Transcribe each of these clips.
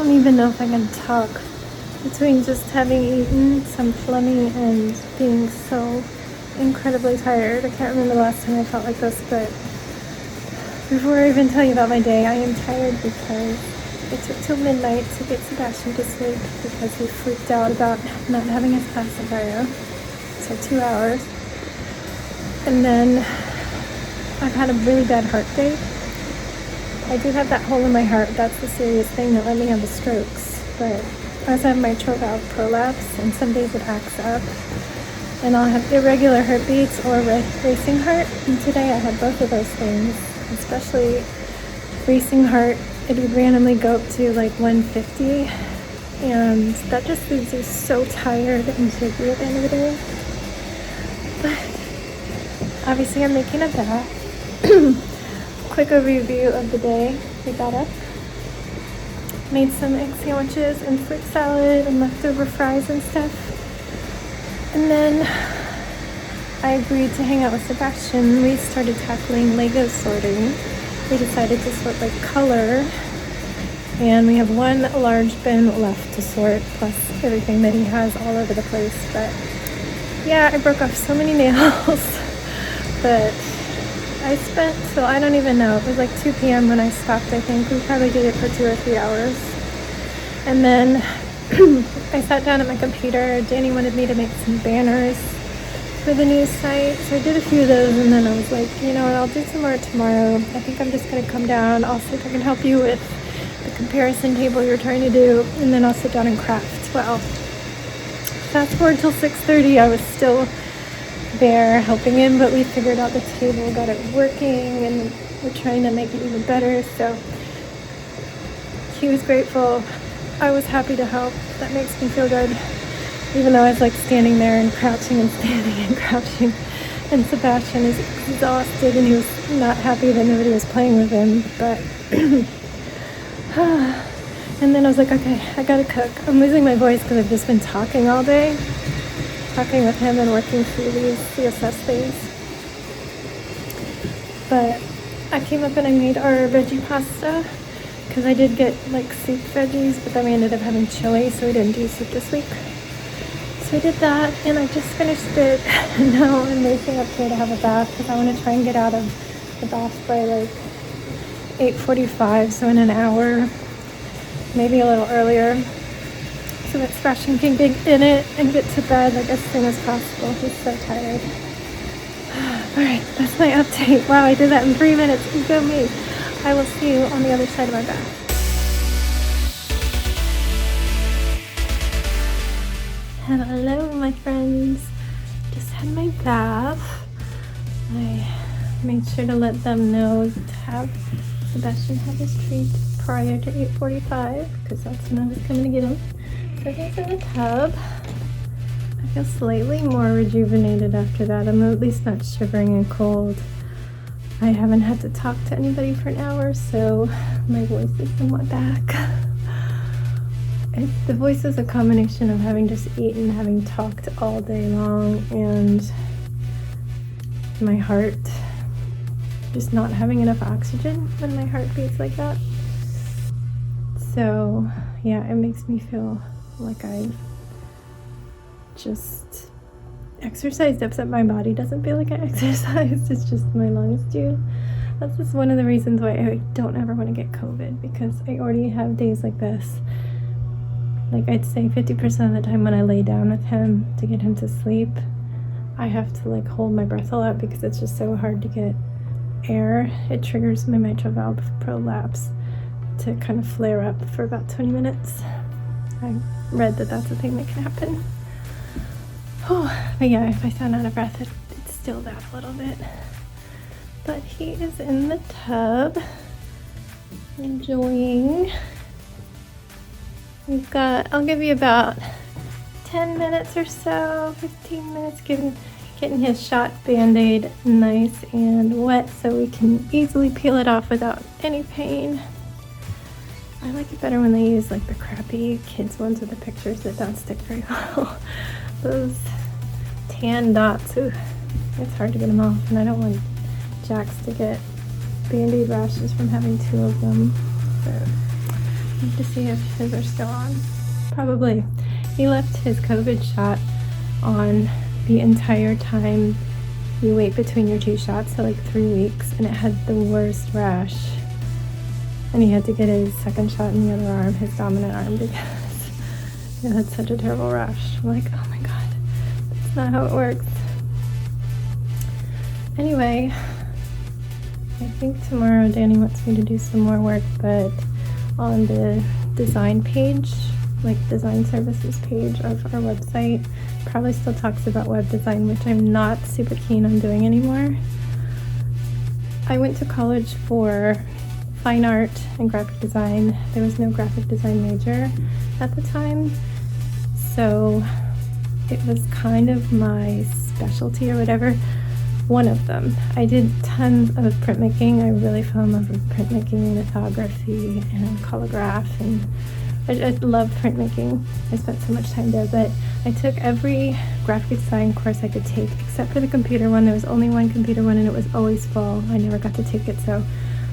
don't even know if I can talk between just having eaten some phlegmy and being so incredibly tired. I can't remember the last time I felt like this, but before I even tell you about my day, I am tired because it took till midnight to get Sebastian to sleep because he freaked out about not having his pacifier. So 2 hours. And then I've had a really bad heart day. I do have that hole in my heart. That's the serious thing that let me have the strokes. But I also have mitral valve prolapse, and some days it acts up. And I'll have irregular heartbeats or racing heart. And today I had both of those things, especially racing heart. It would randomly go up to like 150. And that just leaves you so tired and shaky at the end of the day. But obviously I'm making a bath. Quick overview of the day. We got up, made some egg sandwiches and fruit salad and leftover fries and stuff. And then I agreed to hang out with Sebastian. We started tackling Lego sorting. We decided to sort by color. And we have one large bin left to sort, plus everything that he has all over the place. But yeah, I broke off so many nails. But I spent, so I don't even know, it was like 2 p.m. when I stopped, I think. We probably did it for 2 or 3 hours. And then I sat down at my computer. Danny wanted me to make some banners for the news site. So I did a few of those, and then I was like, you know what, I'll do some more tomorrow. I think I'm just going to come down. I'll see if I can help you with the comparison table you're trying to do, and then I'll sit down and craft. Well, fast forward till 6:30, I was still there helping him, but we figured out the table, got it working, and we're trying to make it even better. So he was grateful. I was happy to help. That makes me feel good, even though I was like standing there and crouching and standing and crouching, and Sebastian is exhausted and he was not happy that nobody was playing with him. But and then I was like, okay, I gotta cook. I'm losing my voice because I've just been talking all day, talking with him and working through these CSS things. But I came up and I made our veggie pasta because I did get like soup veggies, but then we ended up having chili, so we didn't do soup this week. So I did that, and I just finished it. And now I'm racing up here to have a bath because I want to try and get out of the bath by like 8:45, so in an hour, maybe a little earlier, so that Sebastian can get in it and get to bed like as soon as possible. He's so tired. Alright, that's my update. Wow, I did that in 3 minutes. Go me. I will see you on the other side of my bath. Hello, my friends. Just had my bath. I made sure to let them know to have Sebastian have his treat prior to 8:45 because that's when I was coming to get him. So he's in the tub. I feel slightly more rejuvenated after that. I'm at least not shivering and cold. I haven't had to talk to anybody for an hour, so my voice is somewhat back. The voice is a combination of having just eaten, having talked all day long, and my heart just not having enough oxygen when my heart beats like that. So yeah, it makes me feel like I've just exercised, except my body doesn't feel like I exercised. It's just my lungs do. That's just one of the reasons why I don't ever want to get COVID, because I already have days like this. Like I'd say 50% of the time when I lay down with him to get him to sleep, I have to like hold my breath a lot because it's just so hard to get air. It triggers my mitral valve prolapse to kind of flare up for about 20 minutes. I read that that's a thing that can happen. Oh, but yeah, if I sound out of breath, it's still that a little bit. But he is in the tub, enjoying. I'll give you about 10 minutes or so, 15 minutes, getting his shot Band-Aid nice and wet so we can easily peel it off without any pain. I like it better when they use like the crappy kids ones with the pictures that don't stick very well. Those tan dots, ooh, it's hard to get them off, and I don't want Jax to get Band-Aid rashes from having 2 of them. So Need to see if his are still on. Probably. He left his COVID shot on the entire time you wait between your 2 shots, so like 3 weeks, and it had the worst rash. And he had to get his second shot in the other arm, his dominant arm, because it had such a terrible rash. I'm like, oh my god, that's not how it works. Anyway, I think tomorrow Danny wants me to do some more work, but on the design page, like design services page of our website, probably still talks about web design, which I'm not super keen on doing anymore. I went to college for fine art and graphic design. There was no graphic design major at the time, so it was kind of my specialty or whatever. One of them. I did tons of printmaking. I really fell in love with printmaking, lithography, and collograph, and I love printmaking. I spent so much time there, but I took every graphic design course I could take except for the computer one. There was only one computer one and it was always full. I never got to take it, so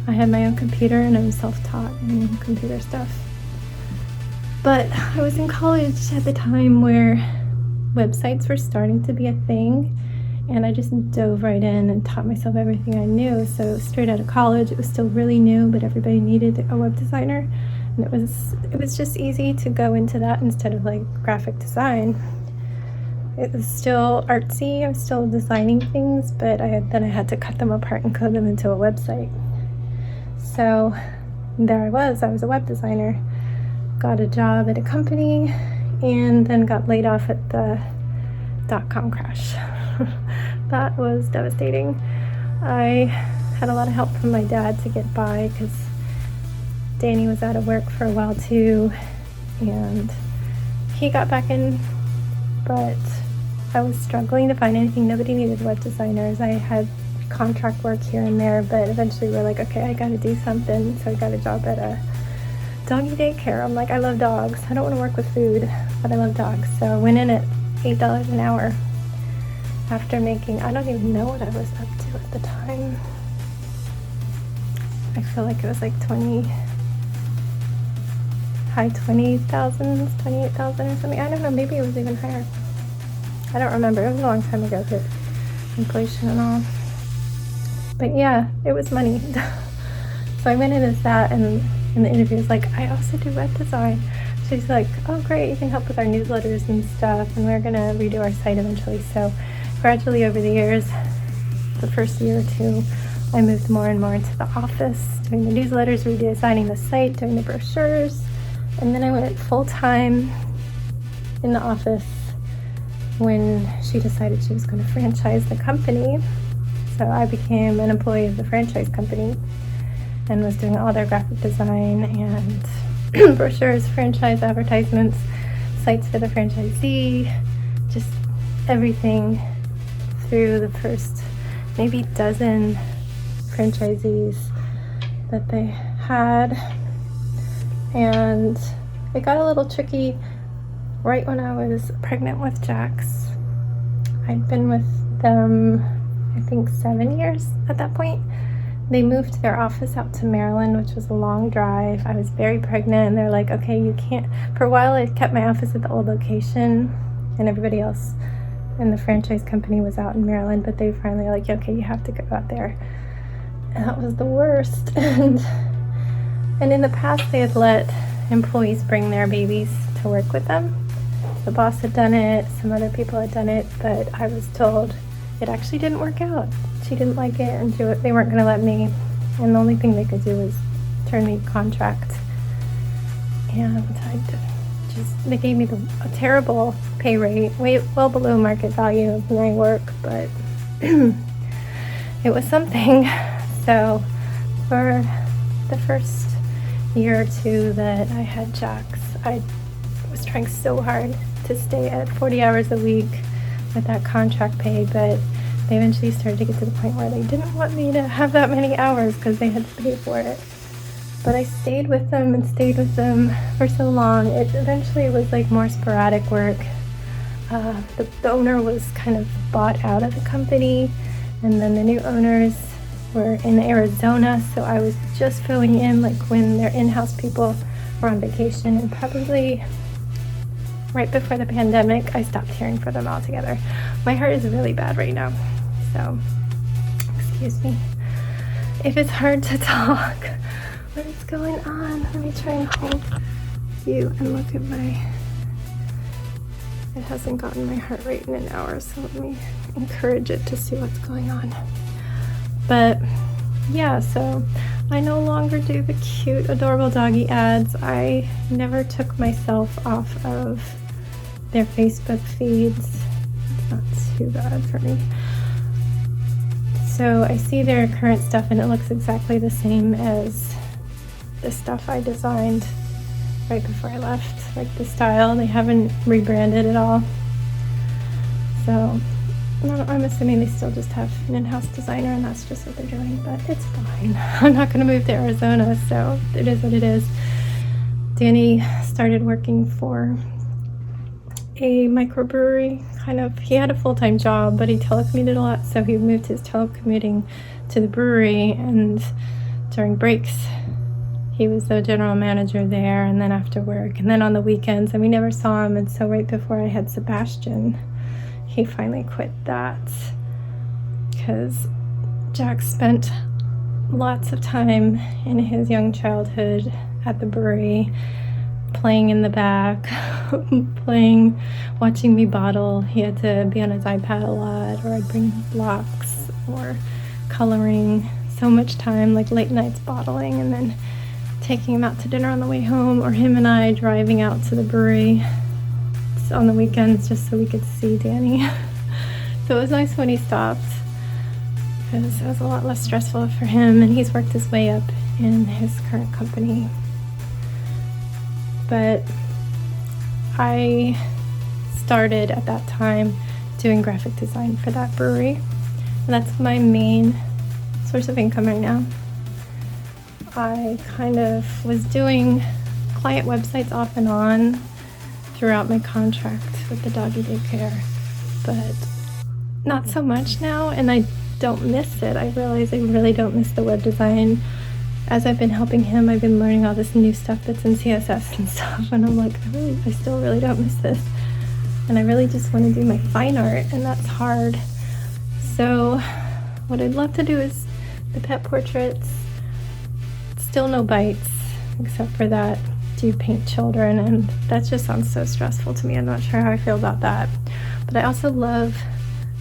I had my own computer and I was self-taught in computer stuff. But I was in college at the time where websites were starting to be a thing, and I just dove right in and taught myself everything I knew. So straight out of college, it was still really new, but everybody needed a web designer. And it was just easy to go into that instead of like graphic design. It was still artsy, I was still designing things, but I had to cut them apart and code them into a website. So there I was a web designer, got a job at a company, and then got laid off at the .com crash. That was devastating. I had a lot of help from my dad to get by because Danny was out of work for a while too, and he got back in, but I was struggling to find anything. Nobody needed web designers. I had contract work here and there, but eventually we're like, okay, I gotta do something. So I got a job at a doggy daycare. I'm like, I love dogs. I don't want to work with food, but I love dogs. So I went in at $8 an hour after making, I don't even know what I was up to at the time. I feel like it was like high 20,000s, 28,000 or something. I don't know, maybe it was even higher. I don't remember. It was a long time ago with inflation and all. But yeah, it was money. So I went in as that, and in the interview was like, I also do web design. She's like, oh great, you can help with our newsletters and stuff, and we're gonna redo our site eventually. So gradually over the years, the first year or two, I moved more and more into the office, doing the newsletters, redesigning the site, doing the brochures, and then I went full-time in the office when she decided she was going to franchise the company. So I became an employee of the franchise company and was doing all their graphic design and brochures, franchise advertisements, sites for the franchisee, just everything through the first maybe dozen franchisees that they had. And it got a little tricky right when I was pregnant with Jax. I'd been with them, I think 7 years at that point. They moved their office out to Maryland, which was a long drive. I was very pregnant, and they're like, okay, you can't. For a while, I kept my office at the old location, and everybody else in the franchise company was out in Maryland, but they finally were like, okay, you have to go out there. And that was the worst. And in the past, they had let employees bring their babies to work with them. The boss had done it, some other people had done it, but I was told it actually didn't work out. She didn't like it, and they weren't going to let me. And the only thing they could do was turn me contract. And they gave me a terrible pay rate, well below market value of my work, but it was something. So for the first year or two that I had Jax, I was trying so hard to stay at 40 hours a week with that contract pay, but they eventually started to get to the point where they didn't want me to have that many hours because they had to pay for it. But I stayed with them for so long. It eventually was like more sporadic work. The owner was kind of bought out of the company, and then the new owners were in Arizona, so I was just filling in like when their in-house people were on vacation, and probably right before the pandemic, I stopped caring for them altogether. My heart is really bad right now, so excuse me if it's hard to talk. What is going on? Let me try and hold you and look at it hasn't gotten my heart rate in an hour, so let me encourage it to see what's going on. But yeah, so I no longer do the cute, adorable doggy ads. I never took myself off of their Facebook feeds. It's not too bad for me. So I see their current stuff and it looks exactly the same as the stuff I designed right before I left. Like the style, they haven't rebranded at all. So I'm assuming they still just have an in-house designer and that's just what they're doing, but it's fine. I'm not going to move to Arizona, so it is what it is. Danny started working for a microbrewery, he had a full-time job, but he telecommuted a lot, so he moved his telecommuting to the brewery, and during breaks he was the general manager there, and then after work, and then on the weekends, and we never saw him. And so right before I had Sebastian, he finally quit that because Jack spent lots of time in his young childhood at the brewery, playing in the back, watching me bottle. He had to be on his iPad a lot, or I'd bring blocks or coloring. So much time, like late nights bottling, and then taking him out to dinner on the way home, or him and I driving out to the brewery on the weekends just so we could see Danny. So it was nice when he stopped because it was a lot less stressful for him, and he's worked his way up in his current company. But I started at that time doing graphic design for that brewery, and that's my main source of income right now. I was doing client websites off and on throughout my contract with the doggy daycare, but not so much now, and I don't miss it. I realize I really don't miss the web design. As I've been helping him, I've been learning all this new stuff that's in CSS and stuff, and I'm like, I still really don't miss this, and I really just want to do my fine art, and that's hard. So what I'd love to do is the pet portraits. Still no bites, except for that, do you paint children? And that just sounds so stressful to me. I'm not sure how I feel about that. But I also love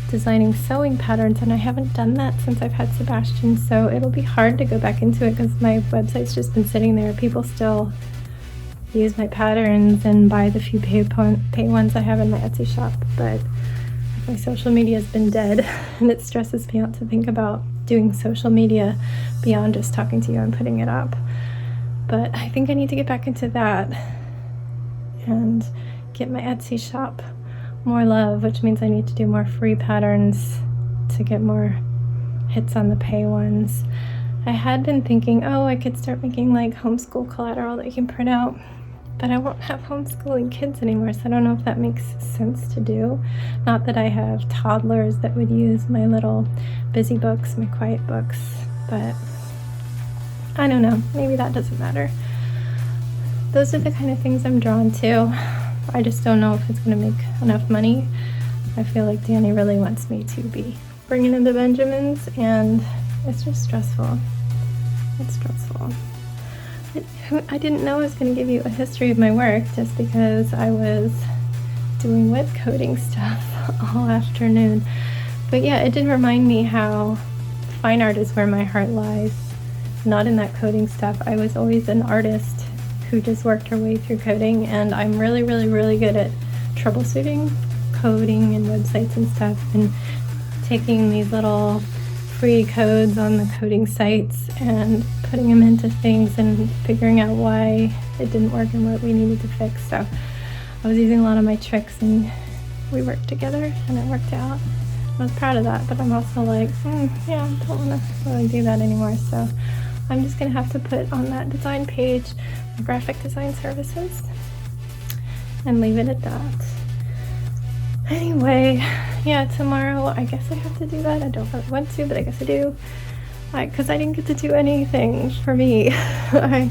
designing sewing patterns, and I haven't done that since I've had Sebastian, so it'll be hard to go back into it because my website's just been sitting there. People still use my patterns and buy the few pay ones I have in my Etsy shop, but my social media has been dead, and it stresses me out to think about doing social media beyond just talking to you and putting it up. But I think I need to get back into that and get my Etsy shop more love, which means I need to do more free patterns to get more hits on the pay ones. I had been thinking, I could start making like homeschool collateral that you can print out, but I won't have homeschooling kids anymore, so I don't know if that makes sense to do. Not that I have toddlers that would use my little busy books, my quiet books, but I don't know, maybe that doesn't matter. Those are the kind of things I'm drawn to. I just don't know if it's going to make enough money. I feel like Danny really wants me to be bringing in the Benjamins, and it's just stressful. It's stressful. I didn't know I was going to give you a history of my work just because I was doing web coding stuff all afternoon. But yeah, it did remind me how fine art is where my heart lies, not in that coding stuff. I was always an artist who just worked her way through coding, and I'm really, really, really good at troubleshooting coding and websites and stuff, and taking these little free codes on the coding sites and putting them into things and figuring out why it didn't work and what we needed to fix. So I was using a lot of my tricks, and we worked together, and it worked out. I was proud of that, but I'm also like, I don't want to really do that anymore. So I'm just going to have to put on that design page my graphic design services and leave it at that. Anyway, tomorrow I guess I have to do that. I don't really want to, but I guess I do. Because I didn't get to do anything for me. I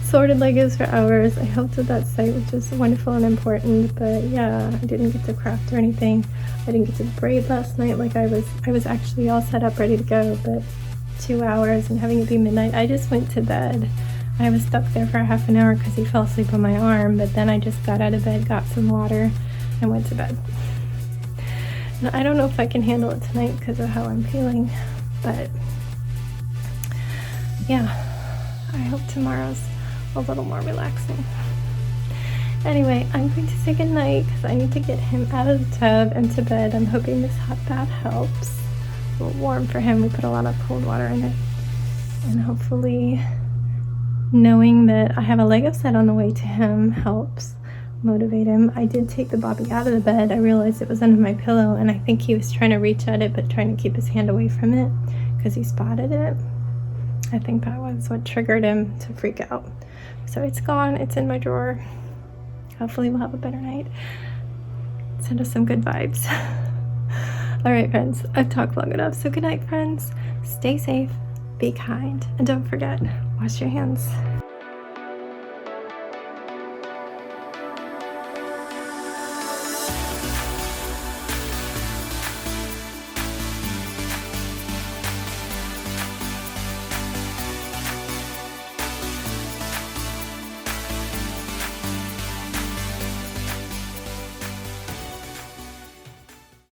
sorted Legos for hours. I helped with that site, which is wonderful and important, but yeah, I didn't get to craft or anything. I didn't get to braid last night like I was actually all set up ready to go, but 2 hours and having it be midnight, I just went to bed. I was stuck there for half an hour because he fell asleep on my arm, but then I just got out of bed, got some water, and went to bed. Now, I don't know if I can handle it tonight because of how I'm feeling, but yeah, I hope tomorrow's a little more relaxing. Anyway, I'm going to say goodnight because I need to get him out of the tub and to bed. I'm hoping this hot bath helps. A little warm for him. We put a lot of cold water in it. And hopefully knowing that I have a Lego set on the way to him helps motivate him. I did take the Bobby out of the bed. I realized it was under my pillow and I think he was trying to reach at it but trying to keep his hand away from it because he spotted it. I think that was what triggered him to freak out. So it's gone. It's in my drawer. Hopefully we'll have a better night. Send us some good vibes. All right, friends. I've talked long enough. So good night, friends. Stay safe. Be kind. And don't forget, wash your hands.